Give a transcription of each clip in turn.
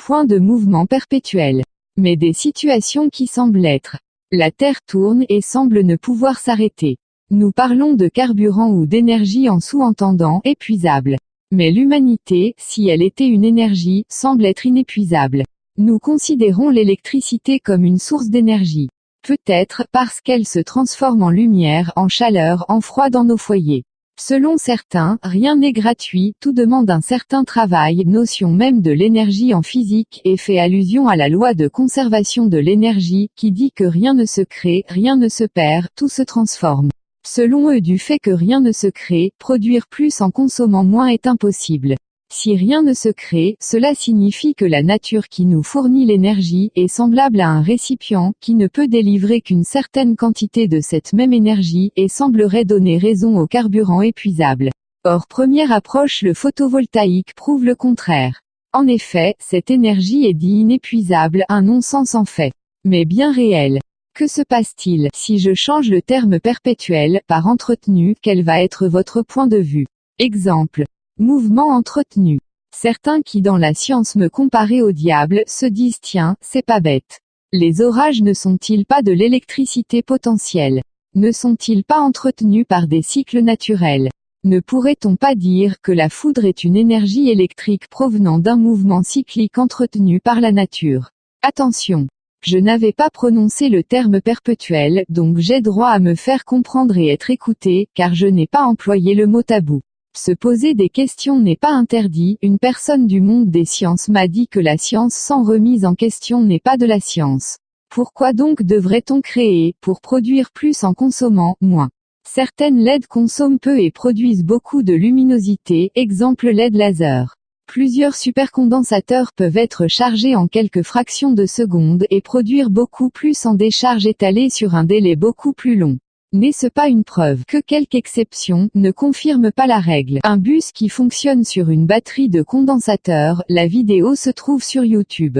point de mouvement perpétuel. Mais des situations qui semblent être. La Terre tourne et semble ne pouvoir s'arrêter. Nous parlons de carburant ou d'énergie en sous-entendant épuisable. Mais l'humanité, si elle était une énergie, semble être inépuisable. Nous considérons l'électricité comme une source d'énergie. Peut-être parce qu'elle se transforme en lumière, en chaleur, en froid dans nos foyers. Selon certains, rien n'est gratuit, tout demande un certain travail, notion même de l'énergie en physique, et fait allusion à la loi de conservation de l'énergie, qui dit que rien ne se crée, rien ne se perd, tout se transforme. Selon eux, du fait que rien ne se crée, produire plus en consommant moins est impossible. Si rien ne se crée, cela signifie que la nature qui nous fournit l'énergie est semblable à un récipient qui ne peut délivrer qu'une certaine quantité de cette même énergie et semblerait donner raison au carburant épuisable. Or, première approche, le photovoltaïque prouve le contraire. En effet, cette énergie est dit inépuisable, un non-sens en fait, mais bien réel. Que se passe-t-il si je change le terme perpétuel par entretenu? Quel va être votre point de vue? Exemple. Mouvement entretenu. Certains qui dans la science me comparaient au diable se disent tiens, c'est pas bête. Les orages ne sont-ils pas de l'électricité potentielle? Ne sont-ils pas entretenus par des cycles naturels? Ne pourrait-on pas dire que la foudre est une énergie électrique provenant d'un mouvement cyclique entretenu par la nature? Attention. Je n'avais pas prononcé le terme perpétuel, donc j'ai droit à me faire comprendre et être écouté, car je n'ai pas employé le mot tabou. Se poser des questions n'est pas interdit, une personne du monde des sciences m'a dit que la science sans remise en question n'est pas de la science. Pourquoi donc devrait-on créer, pour produire plus en consommant moins? Certaines LED consomment peu et produisent beaucoup de luminosité, exemple LED laser. Plusieurs supercondensateurs peuvent être chargés en quelques fractions de secondes et produire beaucoup plus en décharge étalée sur un délai beaucoup plus long. N'est-ce pas une preuve que quelques exceptions ne confirment pas la règle? Un bus qui fonctionne sur une batterie de condensateur, la vidéo se trouve sur YouTube.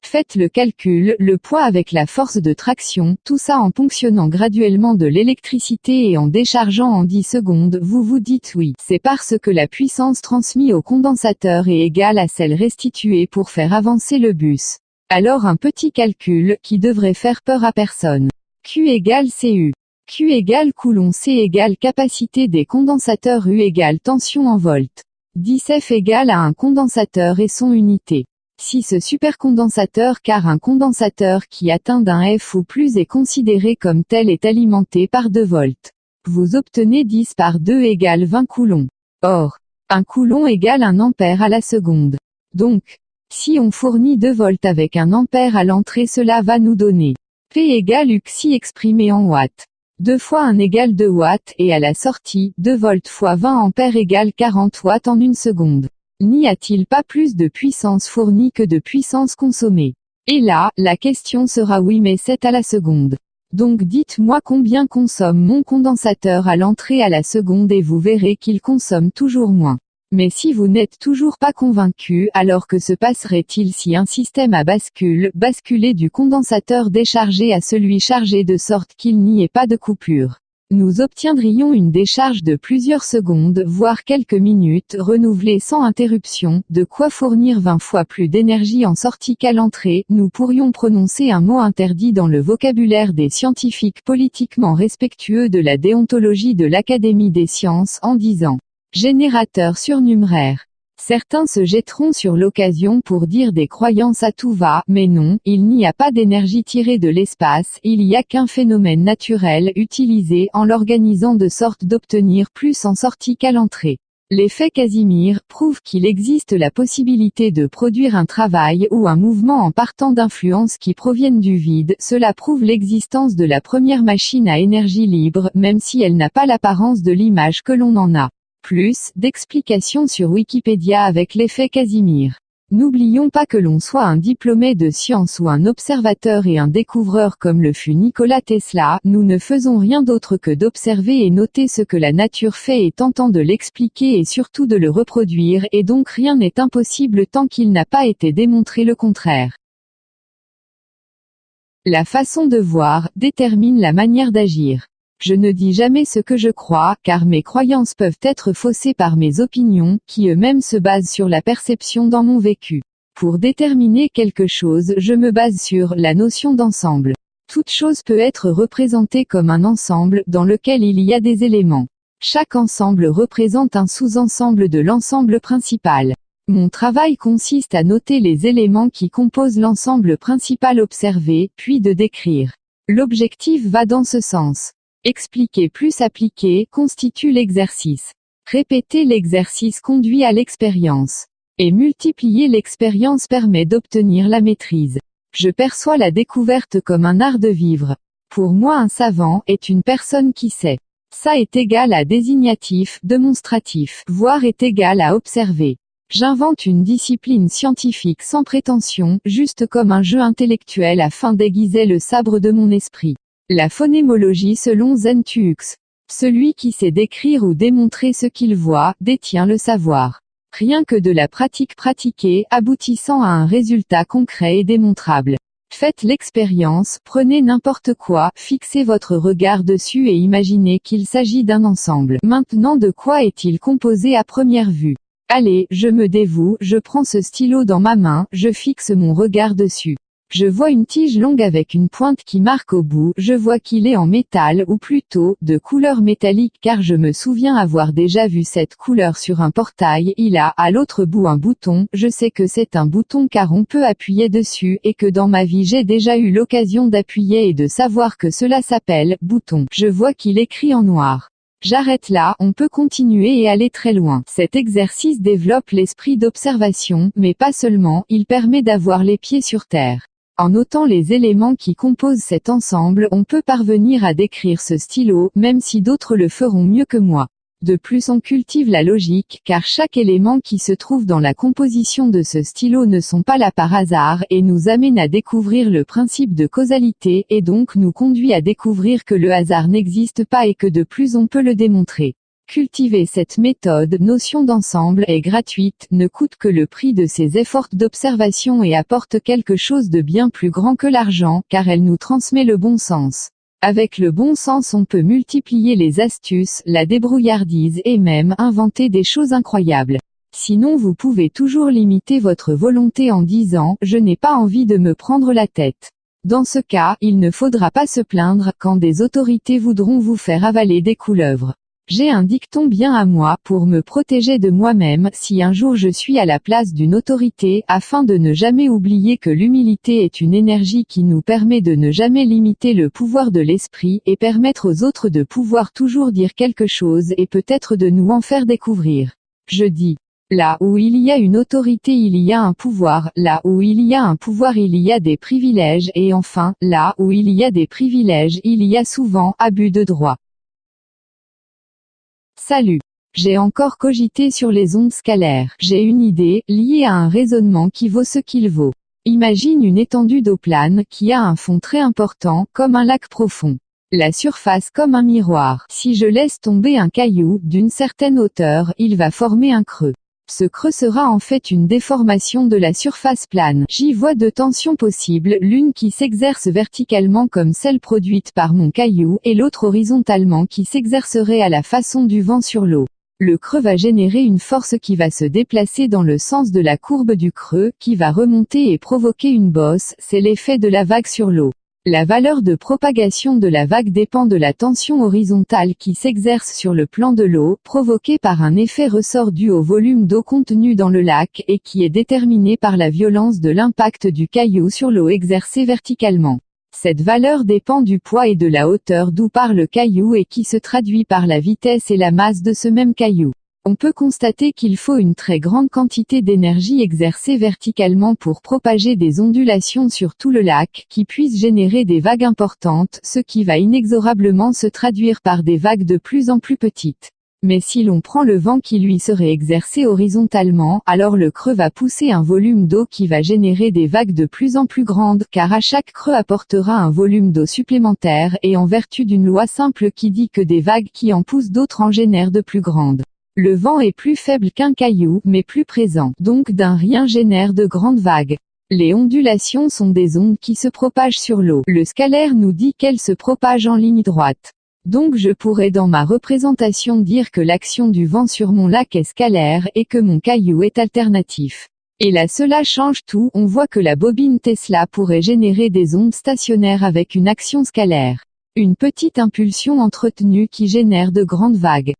Faites le calcul, le poids avec la force de traction, tout ça en ponctionnant graduellement de l'électricité et en déchargeant en 10 secondes, vous vous dites oui, c'est parce que la puissance transmise au condensateur est égale à celle restituée pour faire avancer le bus. Alors un petit calcul, qui devrait faire peur à personne. Q égale CU. Q égale coulomb, C égale capacité des condensateurs, U égale tension en volts. 10 F égale à un condensateur et son unité. Si ce supercondensateur, car un condensateur qui atteint d'un F ou plus est considéré comme tel, est alimenté par 2 volts. Vous obtenez 10 par 2 égale 20 coulombs. Or, 1 coulomb égale 1 ampère à la seconde. Donc, si on fournit 2 volts avec 1 ampère à l'entrée, cela va nous donner P égale UXI exprimé en watts. 2 fois 1 égale 2 watts et à la sortie, 2 volts fois 20 ampères égale 40 watts en une seconde. N'y a-t-il pas plus de puissance fournie que de puissance consommée? Et là, la question sera oui, mais c'est à la seconde. Donc dites-moi combien consomme mon condensateur à l'entrée à la seconde et vous verrez qu'il consomme toujours moins. Mais si vous n'êtes toujours pas convaincu, alors que se passerait-il si un système à basculer du condensateur déchargé à celui chargé de sorte qu'il n'y ait pas de coupure? Nous obtiendrions une décharge de plusieurs secondes, voire quelques minutes, renouvelée sans interruption, de quoi fournir 20 fois plus d'énergie en sortie qu'à l'entrée. Nous pourrions prononcer un mot interdit dans le vocabulaire des scientifiques politiquement respectueux de la déontologie de l'Académie des sciences en disant générateur surnuméraire. Certains se jetteront sur l'occasion pour dire des croyances à tout va, mais non, il n'y a pas d'énergie tirée de l'espace, il n'y a qu'un phénomène naturel utilisé en l'organisant de sorte d'obtenir plus en sortie qu'à l'entrée. L'effet Casimir prouve qu'il existe la possibilité de produire un travail ou un mouvement en partant d'influences qui proviennent du vide. Cela prouve l'existence de la première machine à énergie libre, même si elle n'a pas l'apparence de l'image que l'on en a. Plus d'explications sur Wikipédia avec l'effet Casimir. N'oublions pas que l'on soit un diplômé de sciences ou un observateur et un découvreur comme le fut Nikola Tesla, nous ne faisons rien d'autre que d'observer et noter ce que la nature fait et tentant de l'expliquer et surtout de le reproduire, et donc rien n'est impossible tant qu'il n'a pas été démontré le contraire. La façon de voir détermine la manière d'agir. Je ne dis jamais ce que je crois, car mes croyances peuvent être faussées par mes opinions, qui eux-mêmes se basent sur la perception dans mon vécu. Pour déterminer quelque chose, je me base sur la notion d'ensemble. Toute chose peut être représentée comme un ensemble dans lequel il y a des éléments. Chaque ensemble représente un sous-ensemble de l'ensemble principal. Mon travail consiste à noter les éléments qui composent l'ensemble principal observé, puis de décrire. L'objectif va dans ce sens. Expliquer plus appliquer constitue l'exercice. Répéter l'exercice conduit à l'expérience. Et multiplier l'expérience permet d'obtenir la maîtrise. Je perçois la découverte comme un art de vivre. Pour moi, un savant est une personne qui sait. Ça est égal à désignatif, démonstratif, voire est égal à observer. J'invente une discipline scientifique sans prétention, juste comme un jeu intellectuel afin d'aiguiser le sabre de mon esprit. La phonémologie selon Zentux. Celui qui sait décrire ou démontrer ce qu'il voit, détient le savoir. Rien que de la pratique pratiquée, aboutissant à un résultat concret et démontrable. Faites l'expérience, prenez n'importe quoi, fixez votre regard dessus et imaginez qu'il s'agit d'un ensemble. Maintenant, de quoi est-il composé à première vue? Allez, je me dévoue, je prends ce stylo dans ma main, je fixe mon regard dessus. Je vois une tige longue avec une pointe qui marque au bout, je vois qu'il est en métal ou plutôt, de couleur métallique car je me souviens avoir déjà vu cette couleur sur un portail, il a à l'autre bout un bouton, je sais que c'est un bouton car on peut appuyer dessus et que dans ma vie j'ai déjà eu l'occasion d'appuyer et de savoir que cela s'appelle bouton. Je vois qu'il écrit en noir. J'arrête là, on peut continuer et aller très loin. Cet exercice développe l'esprit d'observation, mais pas seulement, il permet d'avoir les pieds sur terre. En notant les éléments qui composent cet ensemble, on peut parvenir à décrire ce stylo, même si d'autres le feront mieux que moi. De plus, on cultive la logique, car chaque élément qui se trouve dans la composition de ce stylo ne sont pas là par hasard, et nous amène à découvrir le principe de causalité, et donc nous conduit à découvrir que le hasard n'existe pas et que de plus on peut le démontrer. Cultiver cette méthode, notion d'ensemble, est gratuite, ne coûte que le prix de ses efforts d'observation et apporte quelque chose de bien plus grand que l'argent, car elle nous transmet le bon sens. Avec le bon sens on peut multiplier les astuces, la débrouillardise et même inventer des choses incroyables. Sinon vous pouvez toujours limiter votre volonté en disant « je n'ai pas envie de me prendre la tête ». Dans ce cas, il ne faudra pas se plaindre quand des autorités voudront vous faire avaler des couleuvres. J'ai un dicton bien à moi pour me protéger de moi-même si un jour je suis à la place d'une autorité, afin de ne jamais oublier que l'humilité est une énergie qui nous permet de ne jamais limiter le pouvoir de l'esprit et permettre aux autres de pouvoir toujours dire quelque chose et peut-être de nous en faire découvrir. Je dis, là où il y a une autorité il y a un pouvoir, là où il y a un pouvoir il y a des privilèges et enfin, là où il y a des privilèges il y a souvent abus de droit. Salut. J'ai encore cogité sur les ondes scalaires. J'ai une idée, liée à un raisonnement qui vaut ce qu'il vaut. Imagine une étendue d'eau plane, qui a un fond très important, comme un lac profond. La surface comme un miroir. Si je laisse tomber un caillou, d'une certaine hauteur, il va former un creux. Ce creux sera en fait une déformation de la surface plane. J'y vois deux tensions possibles, l'une qui s'exerce verticalement comme celle produite par mon caillou, et l'autre horizontalement qui s'exercerait à la façon du vent sur l'eau. Le creux va générer une force qui va se déplacer dans le sens de la courbe du creux, qui va remonter et provoquer une bosse, c'est l'effet de la vague sur l'eau. La valeur de propagation de la vague dépend de la tension horizontale qui s'exerce sur le plan de l'eau, provoquée par un effet ressort dû au volume d'eau contenu dans le lac et qui est déterminé par la violence de l'impact du caillou sur l'eau exercée verticalement. Cette valeur dépend du poids et de la hauteur d'où part le caillou et qui se traduit par la vitesse et la masse de ce même caillou. On peut constater qu'il faut une très grande quantité d'énergie exercée verticalement pour propager des ondulations sur tout le lac, qui puissent générer des vagues importantes, ce qui va inexorablement se traduire par des vagues de plus en plus petites. Mais si l'on prend le vent qui lui serait exercé horizontalement, alors le creux va pousser un volume d'eau qui va générer des vagues de plus en plus grandes, car à chaque creux apportera un volume d'eau supplémentaire, et en vertu d'une loi simple qui dit que des vagues qui en poussent d'autres en génèrent de plus grandes. Le vent est plus faible qu'un caillou, mais plus présent, donc d'un rien génère de grandes vagues. Les ondulations sont des ondes qui se propagent sur l'eau. Le scalaire nous dit qu'elles se propagent en ligne droite. Donc je pourrais dans ma représentation dire que l'action du vent sur mon lac est scalaire et que mon caillou est alternatif. Et là cela change tout, on voit que la bobine Tesla pourrait générer des ondes stationnaires avec une action scalaire. Une petite impulsion entretenue qui génère de grandes vagues.